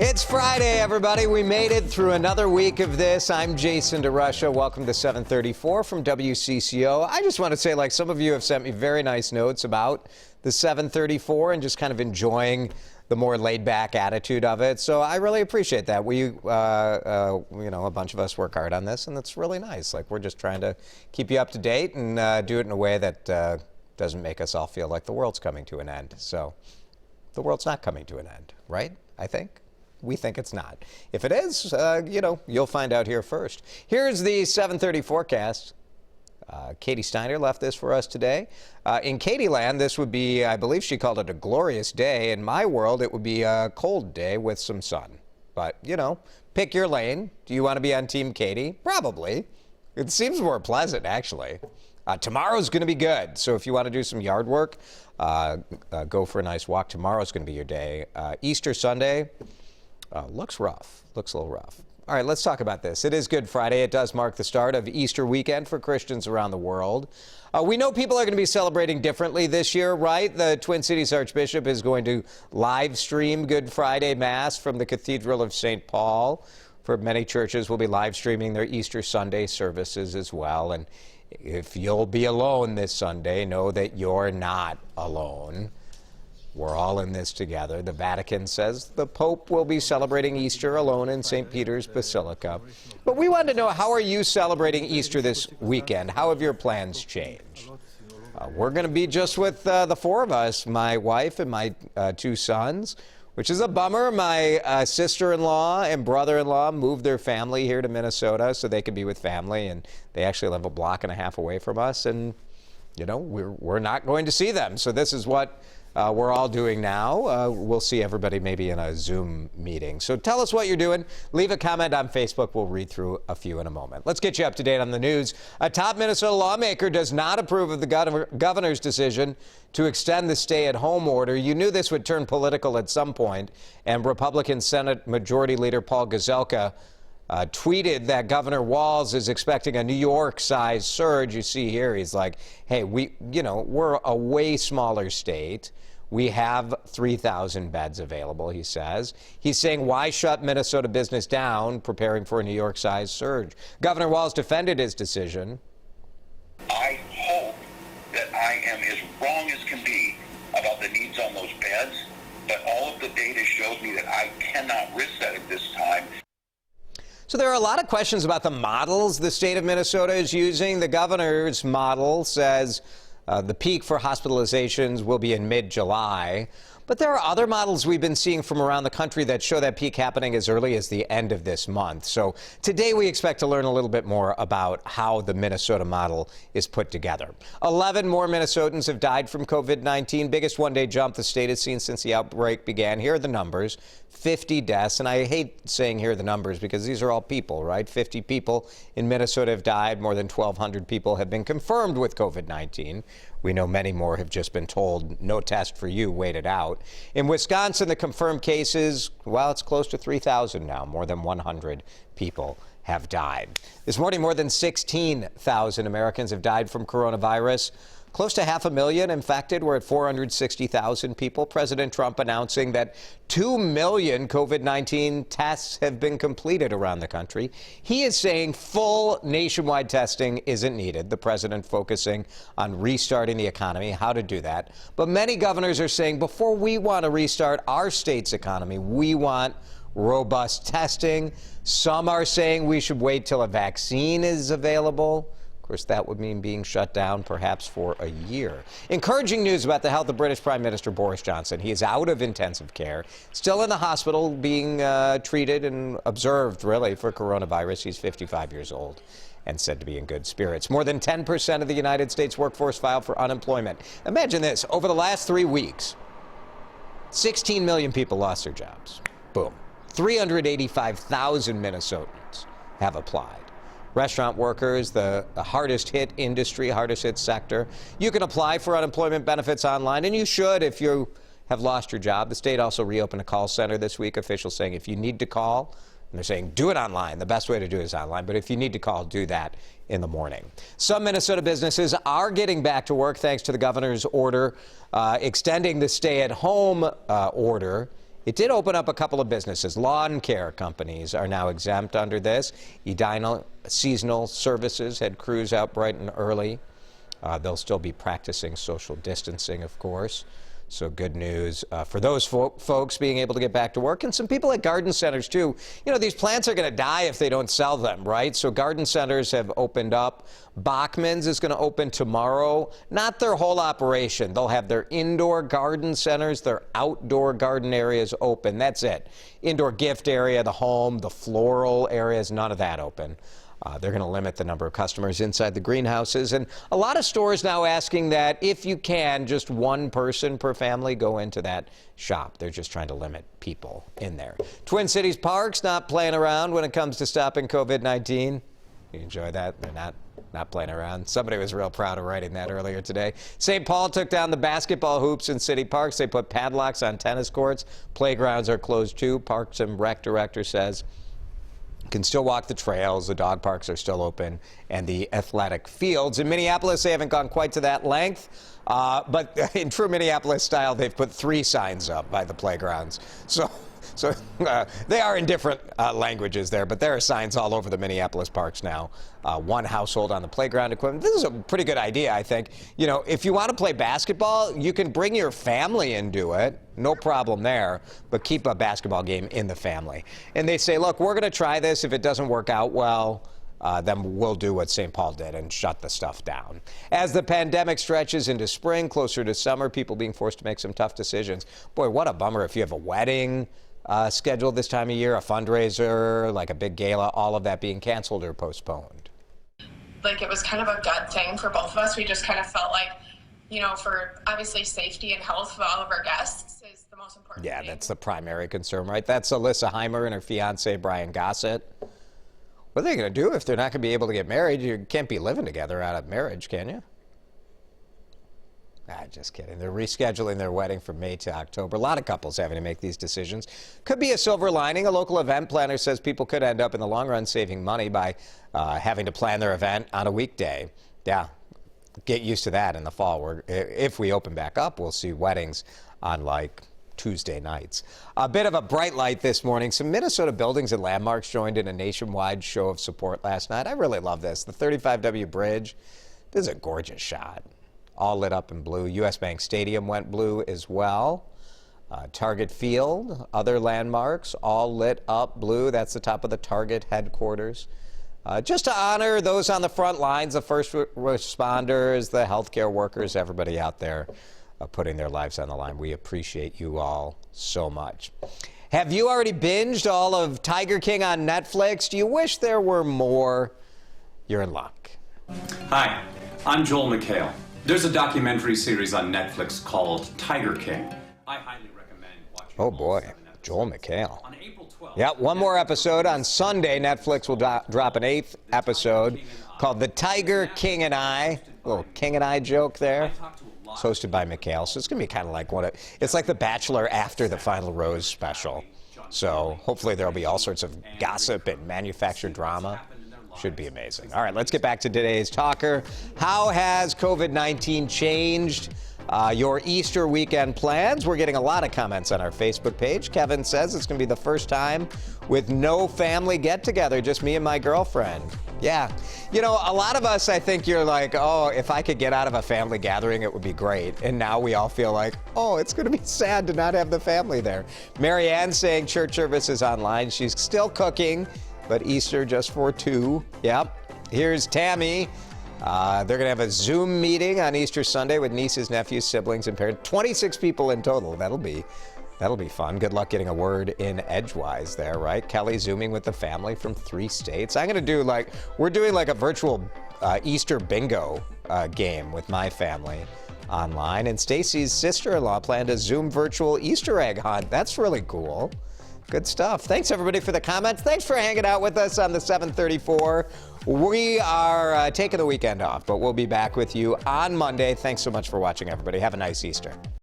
It's Friday, everybody. We made it through another week of this. I'm Jason DeRusha. Welcome to 734 from WCCO. I just want to say, like, some of you have sent me very nice notes about the 734 and just kind of enjoying the more laid-back attitude of it. So I really appreciate that. We, a bunch of us work hard on this, and it's really nice. Like, we're just trying to keep you up to date and do it in a way that doesn't make us all feel like the world's coming to an end. So the world's not coming to an end, right? I think. We think it's not. If it is, you'll find out here first. Here's the 7:30 forecast. Katie Steiner left this for us today. In Katie land, this would be, I believe she called it a glorious day. In my world, it would be a cold day with some sun. But, pick your lane. Do you want to be on Team Katie? Probably. It seems more pleasant, actually. Tomorrow's going to be good. So if you want to do some yard work, go for a nice walk. Tomorrow's going to be your day. Easter Sunday. Looks rough. Looks a little rough. All right, let's talk about this. It is Good Friday. It does mark the start of Easter weekend for Christians around the world. We know people are going to be celebrating differently this year, right? The Twin Cities Archbishop is going to live stream Good Friday Mass from the Cathedral of St. Paul. For many churches will be live streaming their Easter Sunday services as well. And if you'll be alone this Sunday, know that you're not alone. We're all in this together. The Vatican says the Pope will be celebrating Easter alone in St. Peter's Basilica. But we wanted to know, how are you celebrating Easter this weekend? How have your plans changed? We're going to be just with the four of us, my wife and my two sons, which is a bummer. My sister-in-law and brother-in-law moved their family here to Minnesota so they could be with family, and they actually live a block and a half away from us, and, we're not going to see them. So this is what we're all doing now. We'll see everybody maybe in a Zoom meeting. So tell us what you're doing. Leave a comment on Facebook. We'll read through a few in a moment. Let's get you up to date on the news. A top Minnesota lawmaker does not approve of the governor's decision to extend the stay-at-home order. You knew this would turn political at some point, and Republican Senate Majority Leader Paul Gazelka tweeted that Governor Walz is expecting a New York-sized surge. You see here, he's like, hey, we're a way smaller state. We have 3,000 beds available, he says. He's saying, why shut Minnesota business down, preparing for a New York-sized surge? Governor Walz defended his decision. I hope that I am as wrong as can be about the needs on those beds, but all of the data shows me that I cannot risk that at this time. So there are a lot of questions about the models the state of Minnesota is using. The governor's model says the peak for hospitalizations will be in mid-July. But there are other models we've been seeing from around the country that show that peak happening as early as the end of this month. So today we expect to learn a little bit more about how the Minnesota model is put together. 11 more Minnesotans have died from COVID-19, biggest one-day jump the state has seen since the outbreak began. Here are the numbers. 50 deaths, and I hate saying here are the numbers because these are all people, right? 50 people in Minnesota have died. More than 1,200 people have been confirmed with COVID-19. We know many more have just been told, no test for you, wait it out. In Wisconsin, the confirmed cases, well, it's close to 3,000 now. More than 100 people have died. This morning, more than 16,000 Americans have died from coronavirus. Close to 500,000 infected. We're at 460,000 people. President Trump announcing that 2 million COVID-19 tests have been completed around the country. He is saying full nationwide testing isn't needed. The president focusing on restarting the economy, how to do that. But many governors are saying before we want to restart our state's economy, we want robust testing. Some are saying we should wait till a vaccine is available. Of course, that would mean being shut down perhaps for a year. Encouraging news about the health of British Prime Minister Boris Johnson. He is out of intensive care, still in the hospital being treated and observed, really, for coronavirus. He's 55 years old and said to be in good spirits. More than 10% of the United States workforce filed for unemployment. Imagine this. Over the last 3 weeks, 16 million people lost their jobs. Boom. 385,000 Minnesotans have applied. Restaurant workers, the hardest hit industry, hardest hit sector. You can apply for unemployment benefits online, and you should if you have lost your job. The state also reopened a call center this week. Officials saying if you need to call, and they're saying do it online. The best way to do it is online, but if you need to call, do that in the morning. Some Minnesota businesses are getting back to work thanks to the governor's order extending the stay-at-home order It did open up a couple of businesses. Lawn care companies are now exempt under this. Edina Seasonal Services had crews out bright and early. They'll still be practicing social distancing, of course. So good news for those folks being able to get back to work, and some people at garden centers too. You know, these plants are going to die if they don't sell them, right? So garden centers have opened up. Bachman's is going to open tomorrow. Not their whole operation. They'll have their indoor garden centers, their outdoor garden areas open. That's it. Indoor gift area, the home, the floral areas, none of that open. They're going to limit the number of customers inside the greenhouses. And a lot of stores now asking that if you can, just one person per family go into that shop. They're just trying to limit people in there. Twin Cities Parks not playing around when it comes to stopping COVID-19. You enjoy that? They're not playing around. Somebody was real proud of writing that earlier today. St. Paul took down the basketball hoops in city parks. They put padlocks on tennis courts. Playgrounds are closed too. Parks and Rec director says you can still walk the trails, the dog parks are still open, and the athletic fields. In Minneapolis, they haven't gone quite to that length, but in true Minneapolis style, they've put 3 signs up by the playgrounds. So they are in different languages there, but there are signs all over the Minneapolis parks now. 1 household on the playground equipment. This is a pretty good idea, I think. You know, if you want to play basketball, you can bring your family and do it. No problem there, but keep a basketball game in the family. And they say, look, we're going to try this. If it doesn't work out well, then we'll do what St. Paul did and shut the stuff down. As the pandemic stretches into spring, closer to summer, people being forced to make some tough decisions. Boy, what a bummer if you have a wedding scheduled this time of year, a fundraiser, like a big gala, all of that being canceled or postponed. Like, it was kind of a gut thing for both of us. We just kind of felt like, you know, for obviously safety and health for all of our guests is the most important thing. Yeah, that's the primary concern, right? That's Alyssa Heimer and her fiance, Brian Gossett. What are they going to do if they're not going to be able to get married? You can't be living together out of marriage, can you? Just kidding. They're rescheduling their wedding from May to October. A lot of couples having to make these decisions. Could be a silver lining. A local event planner says people could end up in the long run saving money by having to plan their event on a weekday. Yeah, get used to that in the fall. If we open back up, we'll see weddings on like Tuesday nights. A bit of a bright light this morning. Some Minnesota buildings and landmarks joined in a nationwide show of support last night. I really love this. The 35W Bridge. This is a gorgeous shot. All lit up in blue. U.S. Bank Stadium went blue as well. Target Field, other landmarks, all lit up blue. That's the top of the Target headquarters. Just to honor those on the front lines, the first responders, the healthcare workers, everybody out there putting their lives on the line. We appreciate you all so much. Have you already binged all of Tiger King on Netflix? Do you wish there were more? You're in luck. Hi, I'm Joel McHale. There's a documentary series on Netflix called Tiger King. I highly recommend watching. Oh boy, Joel McHale. On April 12th. Yeah, one more episode on Sunday. Netflix will drop an 8th episode called The Tiger King and I. A little King and I joke there. It's hosted by McHale, so it's going to be kind of like it's like The Bachelor after the Final Rose special. So hopefully there'll be all sorts of gossip and manufactured drama. Should be amazing. All right, let's get back to today's talker. How has COVID-19 changed your Easter weekend plans? We're getting a lot of comments on our Facebook page. Kevin says it's going to be the first time with no family get-together, just me and my girlfriend. Yeah. You know, a lot of us, I think you're like, oh, if I could get out of a family gathering, it would be great. And now we all feel like, oh, it's going to be sad to not have the family there. Mary Ann saying church service is online. She's still cooking, but Easter just for 2. Yep. Here's Tammy. They're going to have a Zoom meeting on Easter Sunday with nieces, nephews, siblings, and parents. 26 people in total. That'll be fun. Good luck getting a word in edgewise there, right? Kelly Zooming with the family from 3 states. I'm going to do we're doing like a virtual Easter bingo game with my family online. And Stacy's sister-in-law planned a Zoom virtual Easter egg hunt. That's really cool. Good stuff. Thanks, everybody, for the comments. Thanks for hanging out with us on the 734. We are taking the weekend off, but we'll be back with you on Monday. Thanks so much for watching, everybody. Have a nice Easter.